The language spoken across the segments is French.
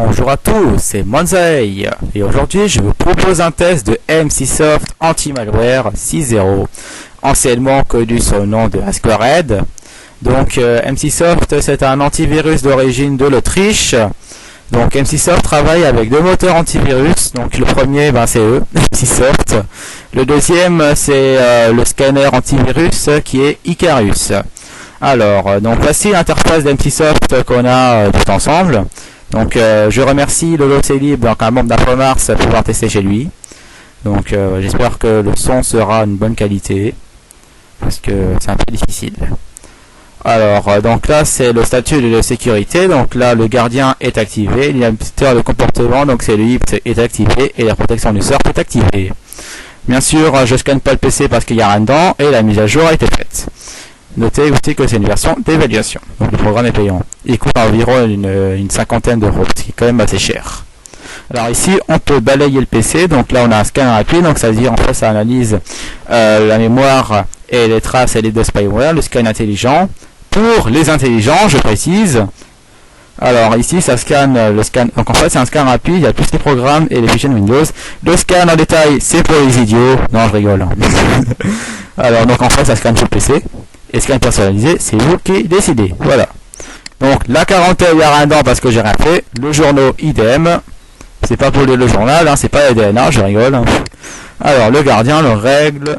Bonjour à tous, c'est Monzai et aujourd'hui je vous propose un test de MCSoft Anti-Malware 6.0, anciennement connu sous le nom de Asquared. Donc MCSoft c'est un antivirus d'origine de l'Autriche. Donc MCSoft travaille avec deux moteurs antivirus. Donc le premier c'est eux, MCSoft. Le deuxième c'est le scanner antivirus qui est Icarus. Alors donc voici l'interface d'MCSoft qu'on a tout ensemble. Donc je remercie Lolo Célib, donc un membre d'Infomars, pour pouvoir tester chez lui. Donc j'espère que le son sera une bonne qualité, parce que c'est un peu difficile. Alors donc là c'est le statut de sécurité, donc là le gardien est activé, l'inhibiteur de comportement, donc c'est le HIPT est activé, et la protection du sort est activée. Bien sûr je scanne pas le PC parce qu'il n'y a rien dedans, et la mise à jour a été faite. Notez aussi que c'est une version d'évaluation, donc le programme est payant. Il coûte environ une cinquantaine d'euros, ce qui est quand même assez cher. Alors ici, on peut balayer le PC, donc là on a un scanner rapide, donc ça veut dire en fait ça analyse la mémoire et les traces et les de spyware, le scan intelligent. Pour les intelligents, je précise, alors ici ça scanne le scan, donc en fait c'est un scan rapide, il y a tous les programmes et les fichiers de Windows. Le scan en détail, c'est pour les idiots, non je rigole. Alors donc en fait ça scanne sur le PC. Et scan personnalisé, c'est vous qui décidez. Voilà. Donc la quarantaine, il n'y a rien dedans parce que j'ai rien fait. Le journaux, idem. C'est pas pour le journal, hein, c'est pas la DNA, je rigole. Alors le gardien, le règle,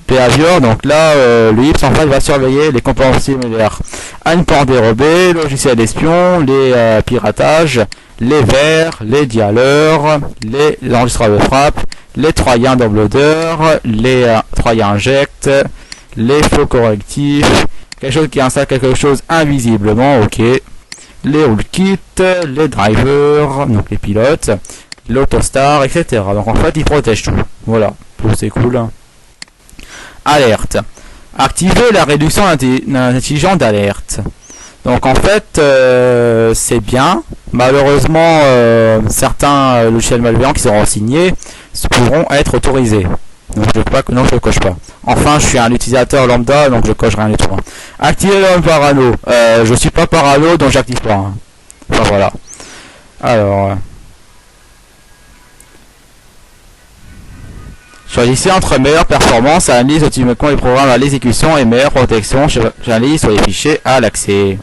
behavior. Donc là, le HIPS en fait va surveiller les composants similaires à une porte dérobée, logiciel espion, les piratages, les vers, les dialeurs, les enregistreurs de frappe, les troyens downloaders, les troyens inject, les faux correctifs, quelque chose qui installe quelque chose invisiblement, ok, les rootkits, les drivers, donc les pilotes, l'autostar, etc. Donc en fait il protège tout, voilà, c'est cool. Alerte, activer la réduction intelligente d'alerte. Donc en fait c'est bien, malheureusement certains logiciels malveillants qui seront signés pourront être autorisés. Donc je le coche pas. Enfin, je suis un utilisateur lambda, donc je coche rien du tout. Activer l'homme parano. Je suis pas parano, donc j'active pas. Hein. Enfin voilà. Alors, choisissez entre meilleure performance, analyse automatiquement les programmes à l'exécution et meilleure protection. J'analyse sur les fichiers à l'accès.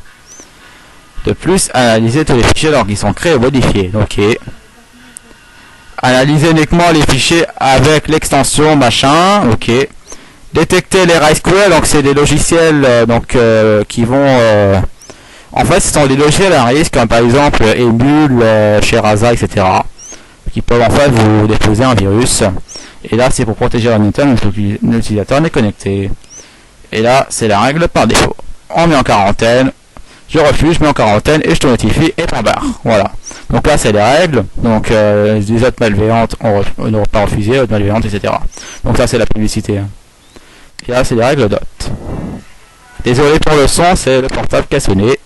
De plus, analysez tous les fichiers alors qu'ils sont créés ou modifiés. Ok. Analyser uniquement les fichiers avec l'extension machin, ok. Détecter les RiseSQL, donc c'est des logiciels qui vont en fait ce sont des logiciels à risque, comme par exemple Emule, Sheraza, etc. qui peuvent en fait vous déposer un virus. Et là c'est pour protéger l'ordinateur quand l'utilisateur n'est connecté. Et là c'est la règle par défaut. On met en quarantaine, je refuse, je mets en quarantaine et je te notifie et t'en barre. Voilà. Donc là c'est les règles, donc les autres malveillantes on n'aura pas refusé, autres malveillantes, etc. Donc ça c'est la publicité. Hein. Et là c'est les règles DOT. Désolé pour le son, c'est le portable qui a sonné.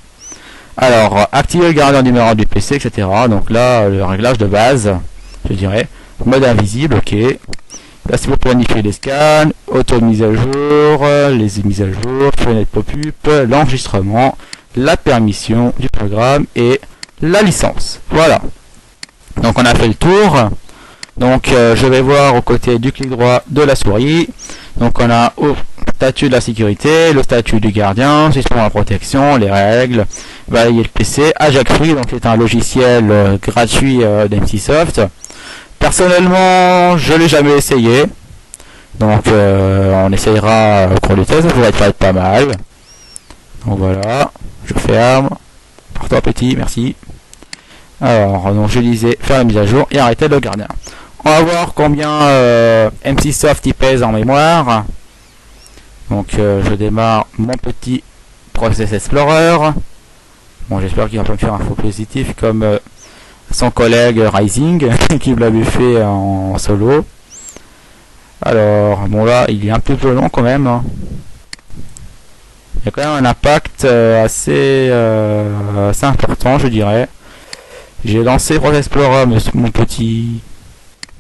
Alors, activer le gardien numéro du PC, etc. Donc là, le réglage de base, je dirais. Mode invisible, ok. Là c'est pour planifier les scans, auto mise à jour, les mises à jour, fenêtre pop-up, l'enregistrement, la permission du programme et la licence. Voilà. Donc on a fait le tour. Donc je vais voir au côté du clic droit de la souris. Donc on a au statut de la sécurité, le statut du gardien, système de protection, les règles, balayer le PC, Ajax Free, donc c'est un logiciel gratuit d'MCSoft. Personnellement, je l'ai jamais essayé. Donc on essayera au cours du test, ça pourrait être pas mal. Donc voilà, je ferme. Porte-toi petit, merci. Alors, donc je disais faire la mise à jour et arrêter le gardien. On va voir combien MCSoft y pèse en mémoire. Donc je démarre mon petit Process Explorer. Bon, j'espère qu'il va pas me faire un faux positif comme son collègue Rising qui me l'avait fait en solo. Alors, bon là, il est un peu long quand même. Hein. Il y a quand même un impact assez important, je dirais. J'ai lancé Process Explorer, mais mon petit...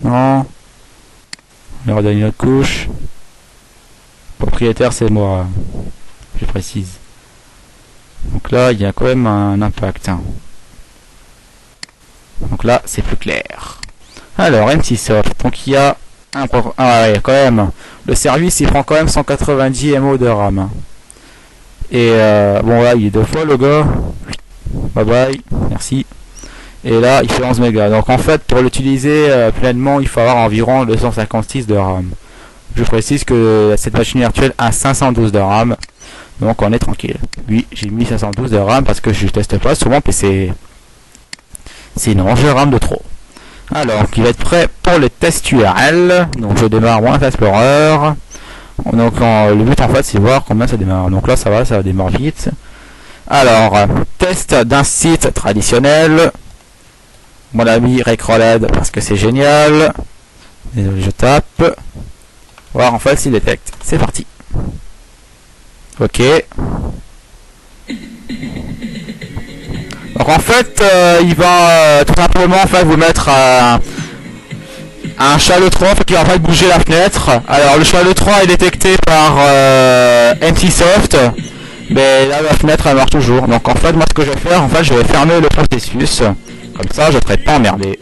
Non. On va redonner une autre couche. Propriétaire, c'est moi. Je précise. Donc là, il y a quand même un impact. Hein. Donc là, c'est plus clair. Alors, MCSoft, donc il y a ouais, quand même, le service il prend quand même 190 MO de RAM. Et bon là, il est 2 fois le gars. Bye bye, merci. Et là, il fait 11 mégas. Donc en fait, pour l'utiliser pleinement, il faut avoir environ 256 de RAM. Je précise que cette machine virtuelle a 512 de RAM. Donc on est tranquille. Oui, j'ai mis 512 de RAM parce que je teste pas sur mon PC. Sinon, je RAM de trop. Alors, il va être prêt pour les tests URL. Donc je démarre Windows Explorer. Donc le but en fait, c'est voir combien ça démarre. Donc là, ça démarre vite. Alors, test d'un site traditionnel. Mon ami Recrolled parce que c'est génial. Désolé, je tape. Voir en fait s'il détecte. C'est parti. Ok. Donc en fait, il va tout simplement en fait vous mettre un chat 3 qui va en fait bouger la fenêtre. Alors le chat 3 est détecté par MCSoft, mais là la fenêtre elle marche toujours. Donc en fait moi ce que je vais faire, en fait je vais fermer le processus. Comme ça je ne serai pas emmerdé.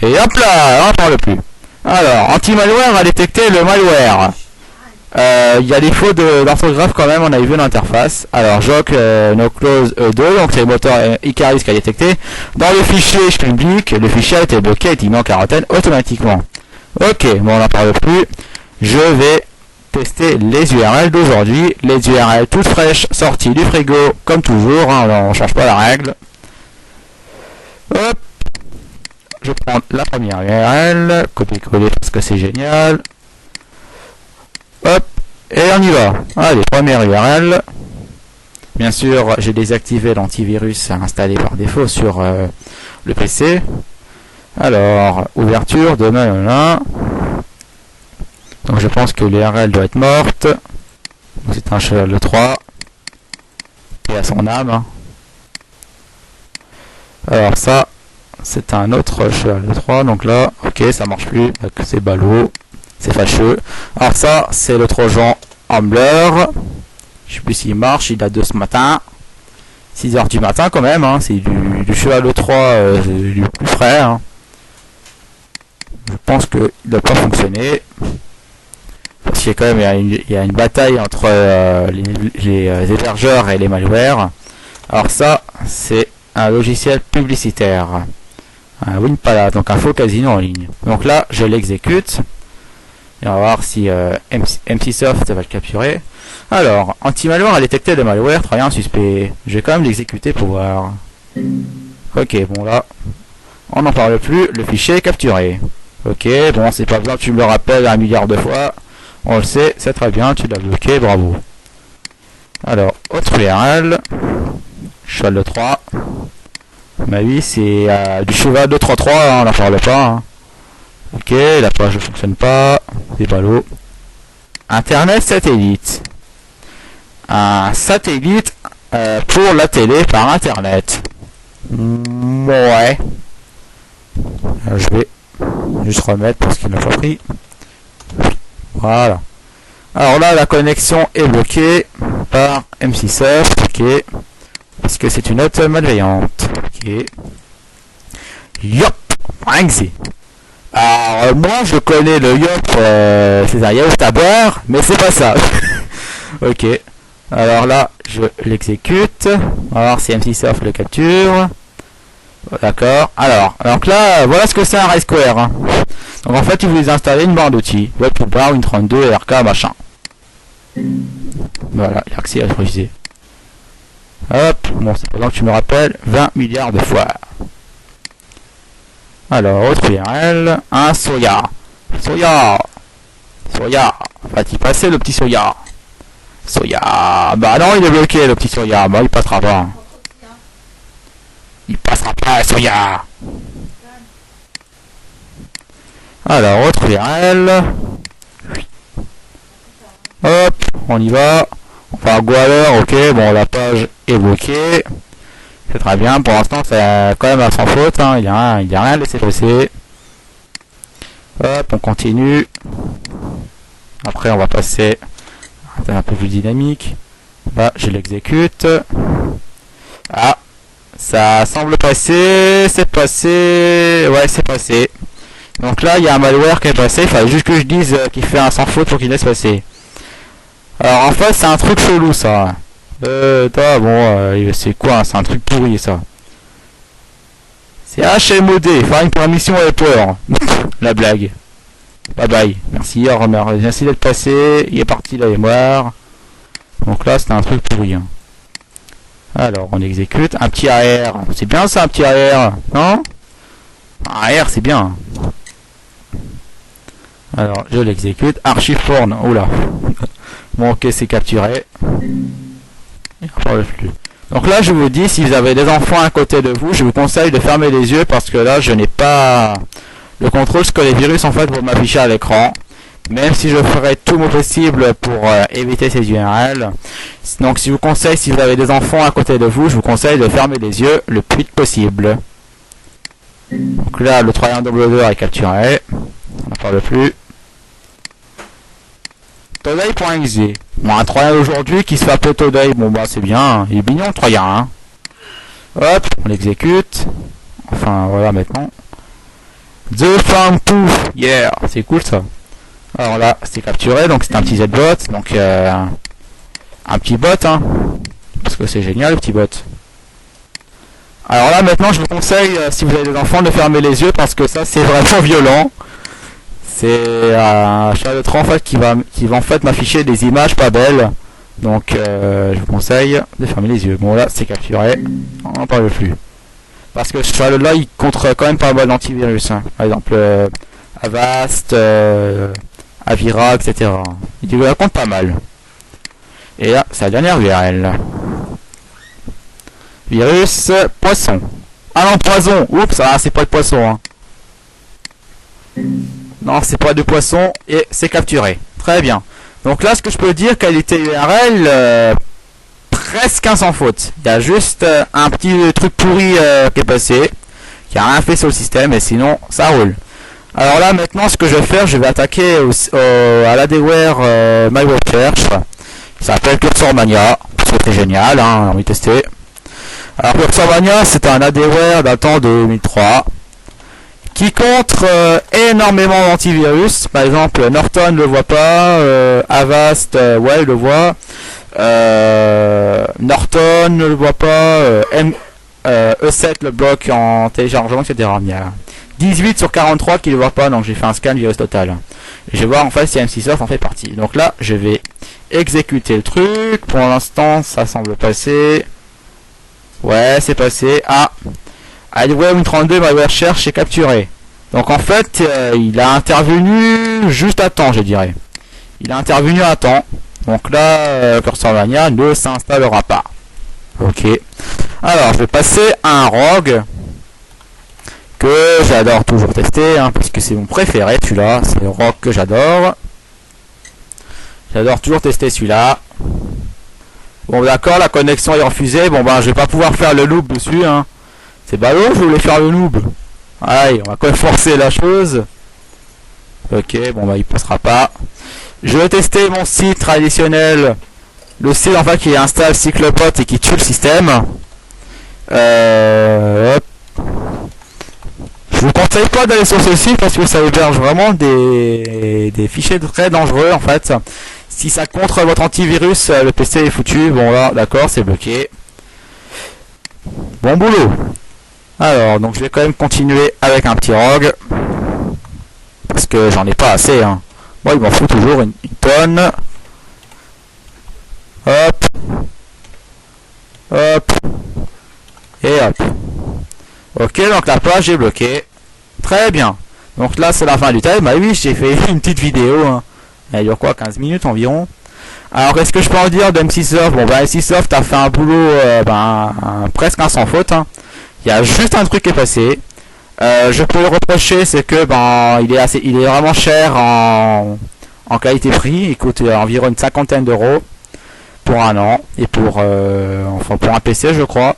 Et hop là, on n'en parle plus. Alors, anti-malware a détecté le malware. Il y a des fautes d'orthographe quand même, on a vu l'interface. Alors, Joc no close E2, donc c'est le moteur Icarus qui a détecté. Dans le fichier public, le fichier a été bloqué et il met en quarantaine automatiquement. Ok, bon on n'en parle plus. Je vais tester les URL d'aujourd'hui. Les URL toutes fraîches, sorties du frigo, comme toujours, hein, on ne change pas la règle. Hop. Je prends la première URL, copier-coller parce que c'est génial. Hop, et on y va. Allez, première URL. Bien sûr, j'ai désactivé l'antivirus installé par défaut sur le PC. Alors, ouverture de main. Donc je pense que l'URL doit être morte. C'est un cheval 3. Et à son âme. Alors ça, c'est un autre cheval 3. Donc là, ok, ça marche plus. C'est ballot. C'est fâcheux. Alors ça, c'est le Trojan Ambler. Je sais plus s'il marche, il date de ce matin. 6h du matin quand même, hein. C'est du cheval 3 du plus frais. Hein. Je pense qu'il ne doit pas fonctionner. Parce qu'il y a quand même il y a une bataille entre les hébergeurs et les malwares. Alors ça, c'est un logiciel publicitaire. Un WinPala, donc un faux casino en ligne. Donc là, je l'exécute. Et on va voir si MCSoft va le capturer. Alors, anti-malware a détecté le malware, travaillant suspect. Je vais quand même l'exécuter pour voir. Ok, bon là, on n'en parle plus, le fichier est capturé. Ok, bon, c'est pas besoin que tu me le rappelles 1 milliard de fois. On le sait, c'est très bien, tu l'as bloqué, bravo. Alors, autre URL. Cheval de 3. Ma vie, c'est du cheval de 3.3, hein, on n'en parle pas. Hein. Ok, la page ne fonctionne pas. C'est ballot. Internet satellite. Un satellite pour la télé par internet. Ouais. Je vais juste remettre parce qu'il n'a pas pris. Voilà. Alors là, la connexion est bloquée par MCSoft. Ok. Parce que c'est une note malveillante. Ok. Yop. Franksy. Alors moi je connais le yop, c'est un yaourt à boire, mais c'est pas ça. Ok. Alors là, je l'exécute. On va voir si MCSoft le capture. D'accord. Alors, donc là, voilà ce que c'est un Raysquare. Hein. Donc en fait, il vous installez une barre d'outils. Web toolbar, Win32, RK, machin. Voilà, l'accès à l'autorisé. Hop, bon, c'est pendant que tu me rappelles 20 milliards de fois. Alors, autre URL, un Soya. Soya. Soya. Va-t-il passer le petit Soya? Soya. Bah non, il est bloqué le petit Soya. Bah il passera pas. Il passera pas Soya. Alors, autre URL. Hop, on y va. Enfin, go à l'heure, ok. Bon, la page est bloquée. C'est très bien, pour l'instant c'est quand même à sans faute, hein. Il n'y a rien laissé passer. Hop, on continue. Après on va passer un peu plus dynamique. Là, je l'exécute. Ah, Ça semble passer, c'est passé, ouais c'est passé. Donc là il y a un malware qui est passé, il fallait juste que je dise qu'il fait un sans faute pour qu'il laisse passer. Alors en fait c'est un truc chelou ça. C'est quoi, c'est un truc pourri ça. C'est HMOD, faire une permission à peur. La blague. Bye bye, merci, au revoir, merci d'être passé, il est parti la mémoire. Donc là c'était un truc pourri. Hein. Alors on exécute, un petit AR, c'est bien ça un petit AR, non? Un AR c'est bien. Alors je l'exécute, archive porn, oula. Bon ok c'est capturé. Donc là je vous dis, si vous avez des enfants à côté de vous, je vous conseille de fermer les yeux parce que là je n'ai pas le contrôle ce que les virus en fait vont m'afficher à l'écran. Même si je ferai tout mon possible pour éviter ces URL. Donc si vous conseille, si vous avez des enfants à côté de vous, je vous conseille de fermer les yeux le plus vite possible. Donc là le troyen double est capturé. On n'en parle plus. Today.exe. Bon, un troyen aujourd'hui qui se fait appeler Today. Bon bah c'est bien, il est mignon le troyen. Hein. Hop, on l'exécute. Enfin voilà maintenant. The Farm Poof. Yeah, c'est cool ça. Alors là, c'est capturé, donc c'est un petit Z-bot, donc un petit bot, hein, parce que c'est génial le petit bot. Alors là, maintenant, je vous conseille, si vous avez des enfants, de fermer les yeux, parce que ça, c'est vraiment violent. C'est un chat de en fait qui va en fait m'afficher des images pas belles, donc je vous conseille de fermer les yeux. Bon là, c'est capturé, on n'en parle plus. Parce que ce chat là, il contre quand même pas mal d'antivirus, hein. Par exemple, Avast. Avira, etc. Il raconte pas mal. Et là, c'est la dernière URL. Virus poisson. Ah non, poison. Oups, ah, c'est pas de poisson. Hein. Non, c'est pas de poisson et c'est capturé. Très bien. Donc là, ce que je peux dire, qualité URL, presque un sans faute. Il y a juste un petit truc pourri qui est passé, qui a rien fait sur le système, et sinon, ça roule. Alors là maintenant ce que je vais faire, je vais attaquer à l'adware My Web Search. Ça s'appelle Cursor Mania, c'était génial, hein, on va y tester. Alors Cursor Mania c'est un adware datant de 2003 qui contre énormément d'antivirus. Par exemple Norton le voit pas, Avast ouais il le voit, Norton ne le voit pas, E7 le bloque en téléchargement, etc. 18 sur 43 qui ne le voient pas, donc j'ai fait un scan virus total. Je vais voir en fait si M6Soft en fait partie. Donc là, je vais exécuter le truc. Pour l'instant, ça semble passer. Ouais, c'est passé. Ah, Adware 32, ma recherche est capturée. Donc en fait, il a intervenu juste à temps, je dirais. Il a intervenu à temps. Donc là, Cursor Mania ne s'installera pas. Ok. Alors, je vais passer à un rogue que j'adore toujours tester, hein, parce que c'est mon préféré celui-là, c'est le rock que j'adore. J'adore toujours tester celui-là. Bon d'accord, la connexion est refusée, bon ben je vais pas pouvoir faire le noob dessus, hein. C'est ballot, je voulais faire le noob. Allez, on va quand même forcer la chose. Ok, bon bah il passera pas. Je vais tester mon site traditionnel, le site en fait qui installe Cyclopot et qui tue le système. Hop. Je vous conseille pas d'aller sur ce site parce que ça héberge vraiment des fichiers très dangereux en fait. Si ça contre votre antivirus, le PC est foutu. Bon là, d'accord, c'est bloqué. Bon boulot. Alors, donc je vais quand même continuer avec un petit rogue. Parce que j'en ai pas assez. Hein. Moi, il m'en fout toujours une tonne. Hop. Hop. Et hop. Ok, donc la page est bloquée. Très bien. Donc là, c'est la fin du time. Bah oui, j'ai fait une petite vidéo. Hein. Elle dure quoi, 15 minutes environ. Alors, qu'est-ce que je peux en dire de M6Soft? Bon, bah M6Soft a fait un boulot presque un sans faute. Hein. Il y a juste un truc qui est passé. Je peux le reprocher, c'est que il est vraiment cher en qualité-prix. Il coûte environ une cinquantaine d'euros pour un an et pour un PC, je crois.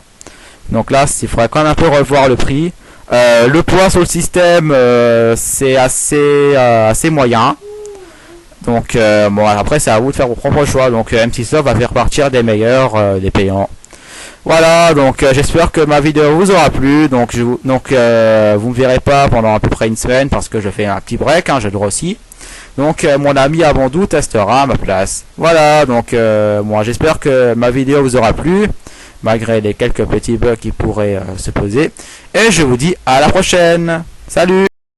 Donc là, il faudrait quand même un peu revoir le prix. Le poids sur le système, c'est assez moyen. Donc bon, après c'est à vous de faire vos propres choix. Donc M6Soft va faire partir des meilleurs, des payants. Voilà, donc j'espère que ma vidéo vous aura plu. Donc vous me verrez pas pendant à peu près une semaine parce que je fais un petit break, hein, je le aussi. Donc mon ami Abandou testera à ma place. Voilà, donc moi j'espère que ma vidéo vous aura plu, malgré les quelques petits bugs qui pourraient se poser. Et je vous dis à la prochaine. Salut!